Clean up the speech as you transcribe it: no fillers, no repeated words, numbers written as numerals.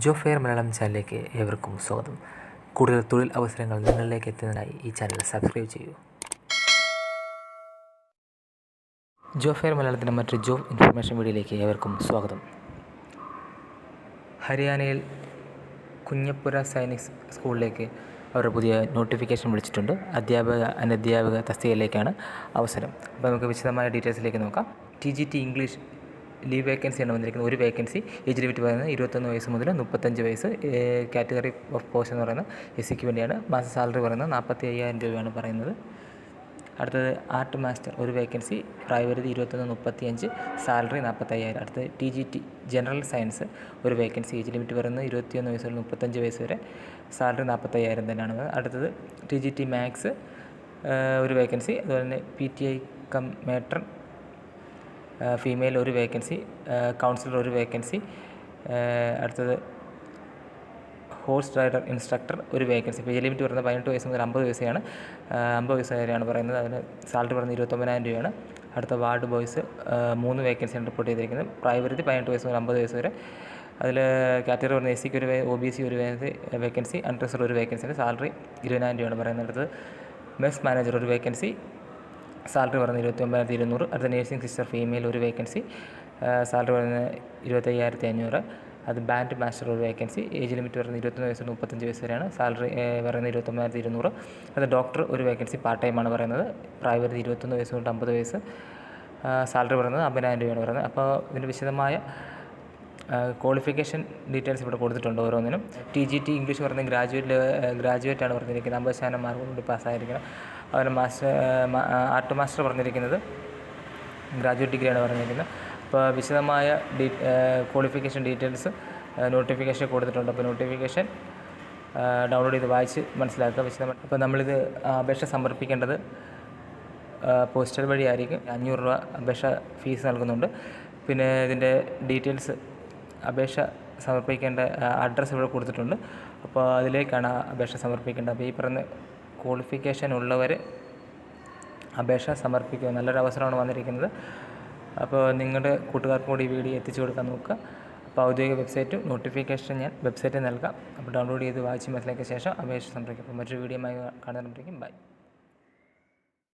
ജോഫെയർ മലയാളം ചാനലിലേക്ക് ഏവർക്കും സ്വാഗതം. കൂടുതൽ തൊഴിൽ അവസരങ്ങൾ നിങ്ങളിലേക്ക് എത്തുന്നതിനായി ഈ ചാനൽ സബ്സ്ക്രൈബ് ചെയ്യൂ. ജോഫെയർ മലയാളത്തിൻ്റെ മറ്റൊരു ജോബ് ഇൻഫർമേഷൻ വീഡിയോയിലേക്ക് ഏവർക്കും സ്വാഗതം. ഹരിയാനയിൽ കുഞ്ഞപ്പുര സൈനിക് സ്കൂളിലേക്ക് അവരുടെ പുതിയ നോട്ടിഫിക്കേഷൻ വിളിച്ചിട്ടുണ്ട്. അധ്യാപക അനധ്യാപക തസ്തികയിലേക്കാണ് അവസരം. അപ്പോൾ നമുക്ക് വിശദമായ ഡീറ്റെയിൽസിലേക്ക് നോക്കാം. TGT ഇംഗ്ലീഷ് ലീവ് വേക്കൻസിയാണ് വന്നിരിക്കുന്നത്. ഒരു വേക്കൻസി. ഏജ് ലിമിറ്റ് പറയുന്നത് 21 വയസ്സ് മുതൽ 35 വയസ്സ്. കാറ്റഗറി ഓഫ് പോസ്റ്റ് എന്ന് പറയുന്നത് SCക്ക് വേണ്ടിയാണ്. മാസ സാലറി പറയുന്നത് 45,000 രൂപയാണ് പറയുന്നത്. അടുത്തത് ആർട്ട് മാസ്റ്റർ ഒരു വേക്കൻസി. പ്രായപരിധി 21-35, സാലറി 45,000. അടുത്തത് TGT ജനറൽ സയൻസ് ഒരു വേക്കൻസി. ഏജ് ലിമിറ്റ് പറയുന്നത് 21 വയസ്സ് മുതൽ 35 വയസ്സ് വരെ, സാലറി 45,000 തന്നെയാണ്. അടുത്തത് TGT മാത്സ് ഒരു വേക്കൻസി. അതുപോലെ തന്നെ PTI കം മേട്രൺ ഫീമെയിൽ ഒരു വേക്കൻസി. കൗൺസിലർ ഒരു വേക്കൻസി. അടുത്തത് ഹോഴ്സ് റൈഡർ ഇൻസ്ട്രക്ടർ ഒരു വേക്കൻസി. ഇപ്പോൾ ഏജ് ലിമിറ്റ് പറയുന്നത് 18 വയസ്സ് മുതൽ 50 വയസ്സാണ്. 50 വയസ്സ് വരെയാണ് പറയുന്നത്. അതിന് സാലറി പറയുന്നത് 29,000 രൂപയാണ്. അടുത്ത വാർഡ് ബോയ്സ് 3 വേക്കൻസിയാണ് റിപ്പോർട്ട് ചെയ്തിരിക്കുന്നത്. പ്രായപരിധി 18 വയസ്സ് മുതൽ 50 വയസ്സ് വരെ. അതിൽ കാറ്റഗറി പറയുന്നത് SCക്ക് ഒരു OBC ഒരു വേക്കൻസി. അൺറിസർവ്ഡ് ഒരു വേക്കൻസിൻ്റെ സാലറി 20,000 രൂപയാണ് പറയുന്നത്. അടുത്തത് മെസ് മാനേജർ ഒരു വേക്കൻസി. സാലറി പറയുന്നത് 29,200. അടുത്ത നേഴ്സിംഗ് സിസ്റ്റർ ഫീമെയിൽ ഒരു വേക്കൻസി. സാലറി പറയുന്നത് 25,500. അത് ബാൻഡ് മാസ്റ്റർ ഒരു വേക്കൻസി. ഏജ് ലിമിറ്റ് പറയുന്നത് 21 വയസ്സ് 35 വയസ്സ് വരെയാണ്. സാലറി പറയുന്നത് 29,200. അത് ഡോക്ടർ ഒരു വേക്കൻസി. പാർട്ട് ടൈമാണ് പറയുന്നത്. പ്രായപരിധി 21 വയസ്സ് തൊട്ട് 50 വയസ്സ്. സാലറി പറയുന്നത് 50,000 രൂപയാണ് പറയുന്നത്. അപ്പോൾ ഇതിൻ്റെ വിശദമായ ക്വാളിഫിക്കേഷൻ ഡീറ്റെയിൽസ് ഇവിടെ കൊടുത്തിട്ടുണ്ട് ഓരോന്നിനും. TGT ഇംഗ്ലീഷ് പറയുന്നത് ഗ്രാജുവേറ്റാണ് പറഞ്ഞിരിക്കുന്നത്. 50% മാർക്ക് കൊണ്ട് പാസ്സായിരിക്കണം. അതുപോലെ ആർട്ട് മാസ്റ്റർ പറഞ്ഞിരിക്കുന്നത് ഗ്രാജുവേറ്റ് ഡിഗ്രിയാണ് പറഞ്ഞിരിക്കുന്നത്. അപ്പോൾ വിശദമായ ക്വാളിഫിക്കേഷൻ ഡീറ്റെയിൽസ് നോട്ടിഫിക്കേഷൻ കൊടുത്തിട്ടുണ്ട്. അപ്പോൾ നോട്ടിഫിക്കേഷൻ ഡൗൺലോഡ് ചെയ്ത് വായിച്ച് മനസ്സിലാക്കുക വിശദമായി. അപ്പോൾ നമ്മളിത് അപേക്ഷ സമർപ്പിക്കേണ്ടത് പോസ്റ്റൽ വഴി ആയിരിക്കും. 500 രൂപ അപേക്ഷ ഫീസ് നൽകുന്നുണ്ട്. പിന്നെ ഇതിൻ്റെ ഡീറ്റെയിൽസ് അപേക്ഷ സമർപ്പിക്കേണ്ട അഡ്രസ്സ് ഇവിടെ കൊടുത്തിട്ടുണ്ട്. അപ്പോൾ അതിലേക്കാണ് അപേക്ഷ സമർപ്പിക്കേണ്ടത്. അപ്പോൾ ഈ പറഞ്ഞ ക്വാളിഫിക്കേഷൻ ഉള്ളവർ അപേക്ഷ സമർപ്പിക്കുക. നല്ലൊരു അവസരമാണ് വന്നിരിക്കുന്നത്. അപ്പോൾ നിങ്ങളുടെ കൂട്ടുകാർക്കും കൂടി ഈ വീഡിയോ എത്തിച്ചു കൊടുക്കാൻ നോക്കുക. അപ്പോൾ ഔദ്യോഗിക വെബ്സൈറ്റും നോട്ടിഫിക്കേഷൻ ഞാൻ വെബ്സൈറ്റിൽ നൽകാം. അപ്പോൾ ഡൗൺലോഡ് ചെയ്ത് വായിച്ച് മനസ്സിലാക്കിയ ശേഷം അപേക്ഷ സമർപ്പിക്കും. അപ്പോൾ മറ്റൊരു വീഡിയോയുമായി കാണുന്നതിനും ബൈ.